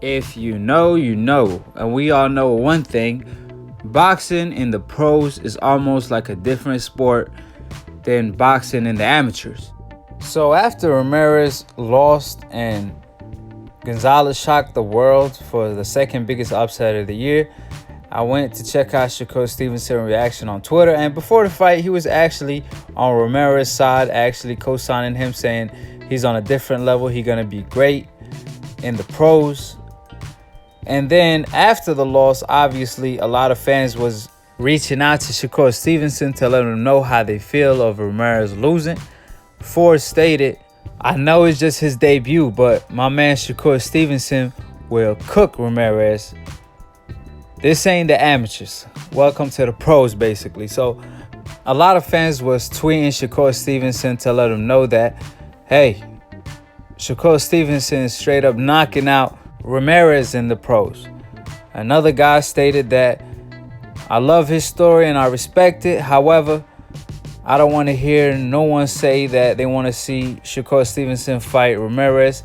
If you know, you know. And we all know one thing. Boxing in the pros is almost like a different sport than boxing in the amateurs. So after Ramirez lost and Gonzales shocked the world for the second biggest upset of the year, I went to check out Shakur Stevenson's reaction on Twitter. And before the fight, he was actually on Ramirez's side, actually co-signing him, saying he's on a different level. He's going to be great in the pros. And then after the loss, obviously, a lot of fans was reaching out to Shakur Stevenson to let him know how they feel of Ramirez losing. Ford stated, "I know it's just his debut, but my man Shakur Stevenson will cook Ramirez. This ain't the amateurs. Welcome to the pros," basically. So a lot of fans was tweeting Shakur Stevenson to let him know that, hey, Shakur Stevenson is straight up knocking out Ramirez in the pros. Another guy stated that, "I love his story and I respect it. However, I don't want to hear no one say that they want to see Shakur Stevenson fight Ramirez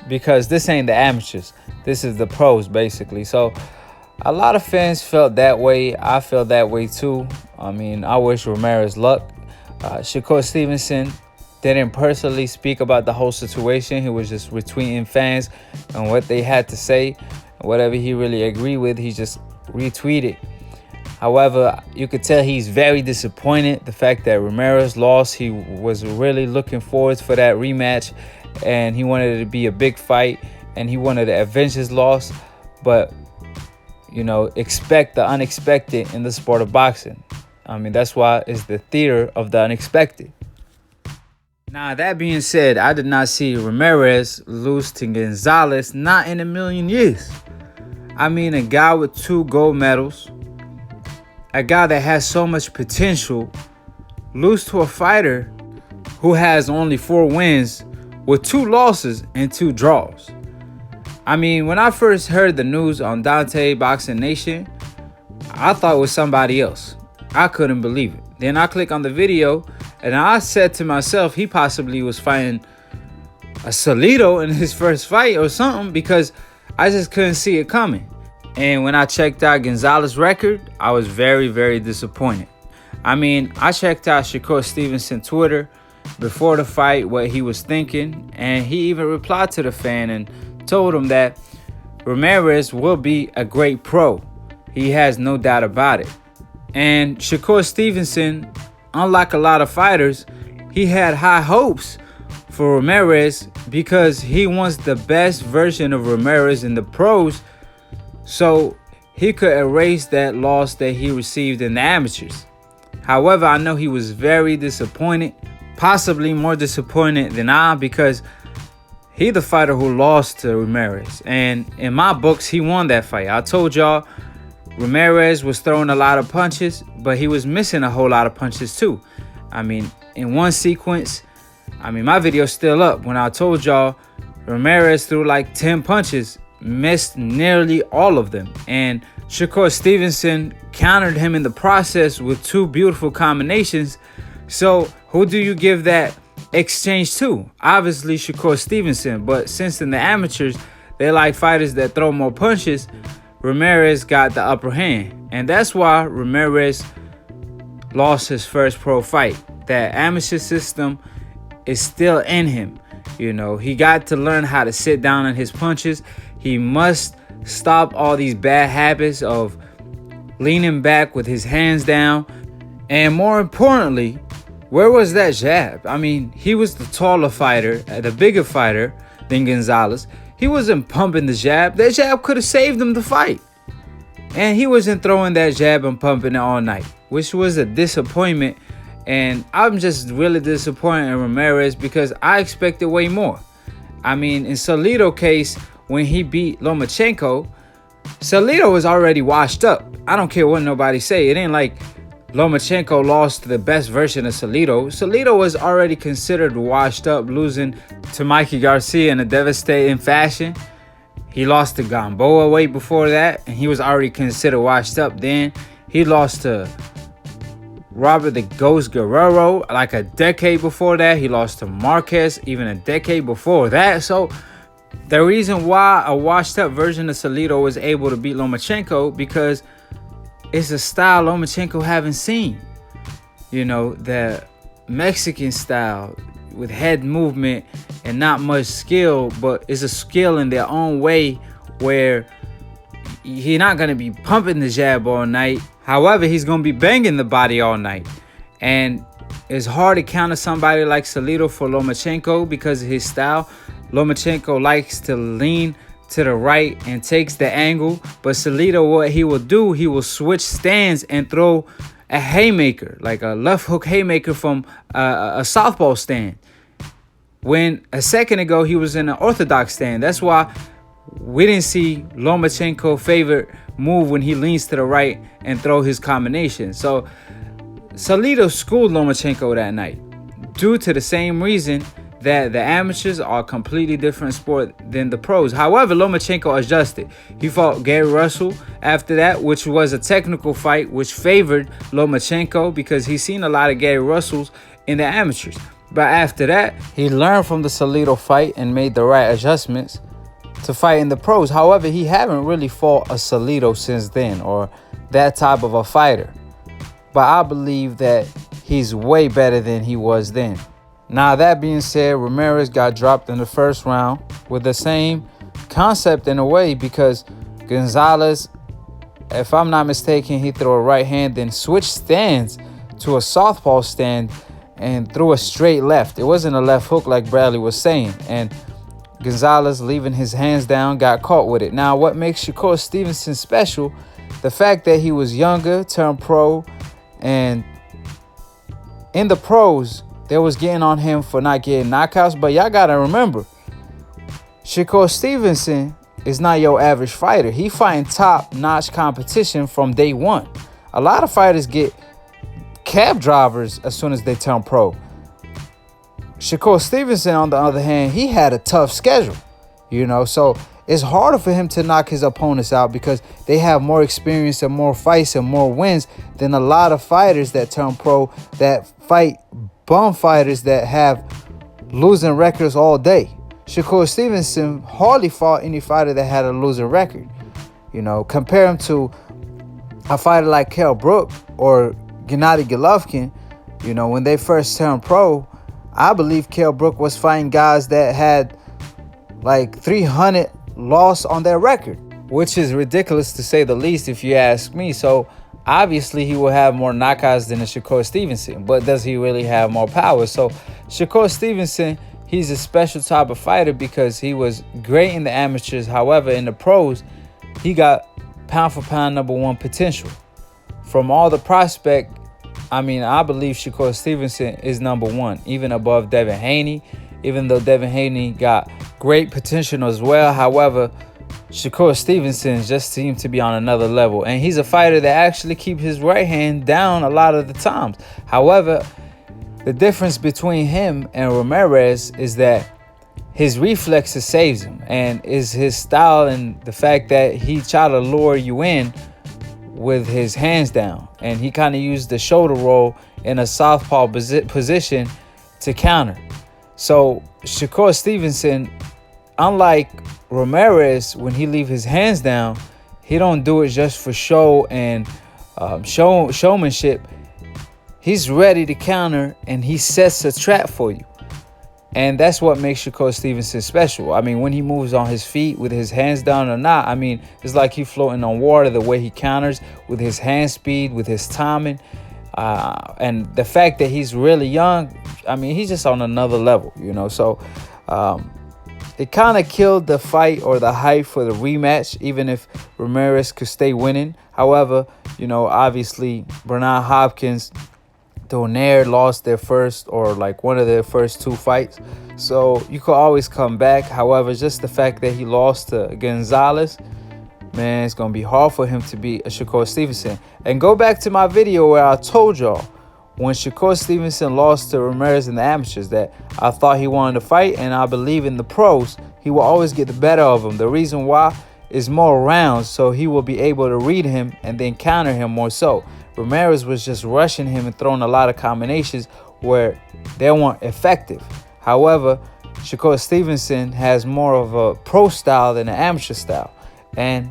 because this ain't the amateurs. This is the pros," basically. So a lot of fans felt that way. I felt that way too. I mean, I wish Ramirez luck. Shakur Stevenson didn't personally speak about the whole situation. He was just retweeting fans and what they had to say. Whatever he really agreed with, he just retweeted. However, you could tell he's very disappointed. The fact that Ramirez lost, he was really looking forward for that rematch. And he wanted it to be a big fight. And he wanted to avenge his loss. But, you know, expect the unexpected in the sport of boxing. I mean, that's why it's the theater of the unexpected. Now, that being said, I did not see Ramirez lose to Gonzales, not in a million years. I mean, a guy with 2 gold medals, a guy that has so much potential, lose to a fighter who has only 4 wins with 2 losses and 2 draws. I mean, when I first heard the news on Dante Boxing Nation, I thought it was somebody else. I couldn't believe it. Then I click on the video, and I said to myself, he possibly was fighting a Salido in his first fight or something, because I just couldn't see it coming. And when I checked out Gonzales' record, I was very, very disappointed. I mean, I checked out Shakur Stevenson's Twitter before the fight, what he was thinking, and he even replied to the fan and told him that Ramirez will be a great pro. He has no doubt about it. And Shakur Stevenson, unlike a lot of fighters, he had high hopes for Ramirez because he wants the best version of Ramirez in the pros, so he could erase that loss that he received in the amateurs. However, I know he was very disappointed, possibly more disappointed than I, because he the fighter who lost to Ramirez. And in my books, he won that fight. I told y'all Ramirez was throwing a lot of punches, but he was missing a whole lot of punches too. I mean, in one sequence, my video's still up. When I told y'all Ramirez threw like 10 punches, missed nearly all of them. And Shakur Stevenson countered him in the process with 2 beautiful combinations. So who do you give that exchange to? Obviously Shakur Stevenson, but since in the amateurs they like fighters that throw more punches, Ramirez got the upper hand. And that's why Ramirez lost his first pro fight. That amateur system is still in him. You know, he got to learn how to sit down on his punches. He must stop all these bad habits of leaning back with his hands down. And more importantly, where was that jab? I mean, he was the taller fighter, the bigger fighter than Gonzales. He wasn't pumping the jab. That jab could have saved him the fight. And he wasn't throwing that jab and pumping it all night, which was a disappointment. And I'm just really disappointed in Ramirez because I expected way more. I mean, in Salido case, when he beat Lomachenko, Salido was already washed up. I don't care what nobody say. It ain't like Lomachenko lost to the best version of Salido. Salido was already considered washed up, losing to Mikey Garcia in a devastating fashion. He lost to Gamboa way before that, and he was already considered washed up then. He lost to Robert the Ghost Guerrero like a decade before that. He lost to Marquez even a decade before that. So The reason why a washed up version of Salido was able to beat Lomachenko, because it's a style Lomachenko haven't seen. You know, the Mexican style with head movement and not much skill, but it's a skill in their own way where he's not going to be pumping the jab all night. However, he's going to be banging the body all night. And it's hard to counter somebody like Salido for Lomachenko because of his style. Lomachenko likes to lean to the right and takes the angle. But Salido, what he will do, he will switch stands and throw a haymaker, like a left hook haymaker from a southpaw stand. When a second ago he was in an orthodox stand. That's why we didn't see Lomachenko favorite move when he leans to the right and throw his combination. So Salido schooled Lomachenko that night due to the same reason that the amateurs are a completely different sport than the pros. However, Lomachenko adjusted. He fought Gary Russell after that, which was a technical fight, which favored Lomachenko because he's seen a lot of Gary Russells in the amateurs. But after that, he learned from the Salido fight and made the right adjustments to fight in the pros. However, he haven't really fought a Salido since then, or that type of a fighter. But I believe that he's way better than he was then. Now, that being said, Ramirez got dropped in the first round with the same concept in a way, because Gonzales, if I'm not mistaken, he threw a right hand, then switched stands to a southpaw stand and threw a straight left. It wasn't a left hook like Bradley was saying. And Gonzales, leaving his hands down, got caught with it. Now, what makes Shakur Stevenson special, the fact that he was younger, turned pro, and in the pros, they was getting on him for not getting knockouts. But y'all got to remember, Shakur Stevenson is not your average fighter. He fighting top-notch competition from day one. A lot of fighters get cab drivers as soon as they turn pro. Shakur Stevenson, on the other hand, he had a tough schedule, you know, so it's harder for him to knock his opponents out because they have more experience and more fights and more wins than a lot of fighters that turn pro that fight bum fighters that have losing records all day. Shakur Stevenson hardly fought any fighter that had a losing record. You know, compare him to a fighter like Kell Brook or Gennady Golovkin. You know, when they first turned pro, I believe Kell Brook was fighting guys that had like 300 loss on their record, which is ridiculous to say the least if you ask me. So obviously he will have more knockouts than a Shakur Stevenson, but does he really have more power? So Shakur Stevenson, he's a special type of fighter because he was great in the amateurs. However, in the pros, he got pound for pound #1 potential. From all the prospect, I mean, I believe Shakur Stevenson is #1, even above Devin Haney, even though Devin Haney got great potential as well. However, Shakur Stevenson just seemed to be on another level. And he's a fighter that actually keeps his right hand down a lot of the times. However, the difference between him and Ramirez is that his reflexes saves him. And is his style and the fact that he try to lure you in with his hands down. And he kind of used the shoulder roll in a southpaw position to counter. So Shakur Stevenson, unlike Ramirez, when he leave his hands down, he don't do it just for show and showmanship. He's ready to counter and he sets a trap for you. And that's what makes Shakur Stevenson special. I mean, when he moves on his feet with his hands down or not, I mean, it's like he's floating on water the way he counters with his hand speed, with his timing. And the fact that he's really young, I mean, he's just on another level, you know. So it kind of killed the fight or the hype for the rematch, even if Ramirez could stay winning. However, you know, obviously, Bernard Hopkins, Donaire lost their first or like one of their first 2 fights. So you could always come back. However, just the fact that he lost to Gonzales, man, it's going to be hard for him to beat a Shakur Stevenson. And go back to my video where I told y'all when Shakur Stevenson lost to Ramirez in the amateurs that I thought he wanted to fight, and I believe in the pros, he will always get the better of him. The reason why is more rounds, so he will be able to read him and then counter him more so. Ramirez was just rushing him and throwing a lot of combinations where they weren't effective. However, Shakur Stevenson has more of a pro style than an amateur style. And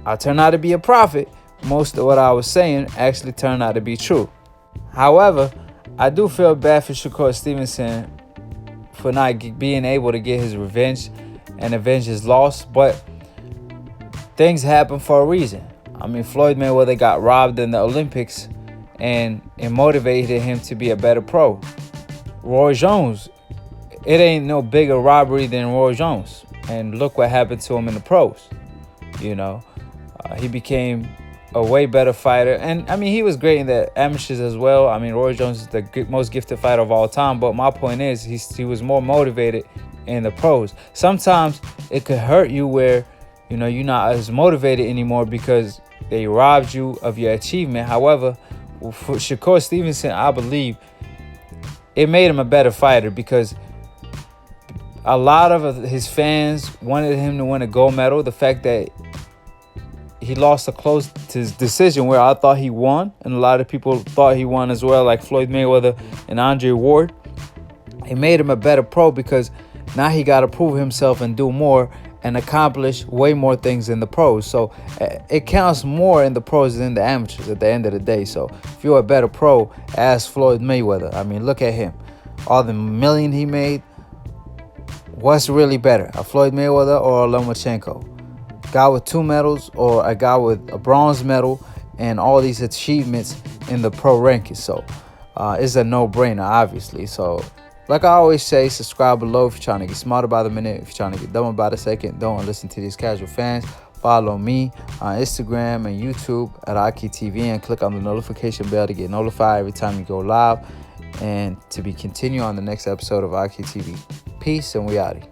I turned out to be a prophet. Most of what I was saying actually turned out to be true. However, I do feel bad for Shakur Stevenson for not being able to get his revenge and avenge his loss. But things happen for a reason. I mean, Floyd Mayweather got robbed in the Olympics, and it motivated him to be a better pro. Roy Jones, it ain't no bigger robbery than Roy Jones. And look what happened to him in the pros. He became a way better fighter. And, I mean, he was great in the amateurs as well. I mean, Roy Jones is the most gifted fighter of all time. But my point is, he was more motivated in the pros. Sometimes it could hurt you where, you're not as motivated anymore because they robbed you of your achievement. However, for Shakur Stevenson, I believe it made him a better fighter because a lot of his fans wanted him to win a gold medal. The fact that he lost a close decision where I thought he won, and a lot of people thought he won as well, like Floyd Mayweather and Andre Ward. It made him a better pro because now he got to prove himself and do more and accomplish way more things in the pros. So it counts more in the pros than the amateurs at the end of the day. So if you're a better pro, ask Floyd Mayweather. I mean, look at him. All the million he made. What's really better, a Floyd Mayweather or a Lomachenko? A guy with 2 medals or a guy with a bronze medal and all these achievements in the pro rankings? So it's a no-brainer, obviously. So like I always say, subscribe below if you're trying to get smarter by the minute. If you're trying to get dumber by the second, don't listen to these casual fans. Follow me on Instagram and YouTube at IKTV and click on the notification bell to get notified every time you go live and to be continued on the next episode of IKTV. Peace, and we outie.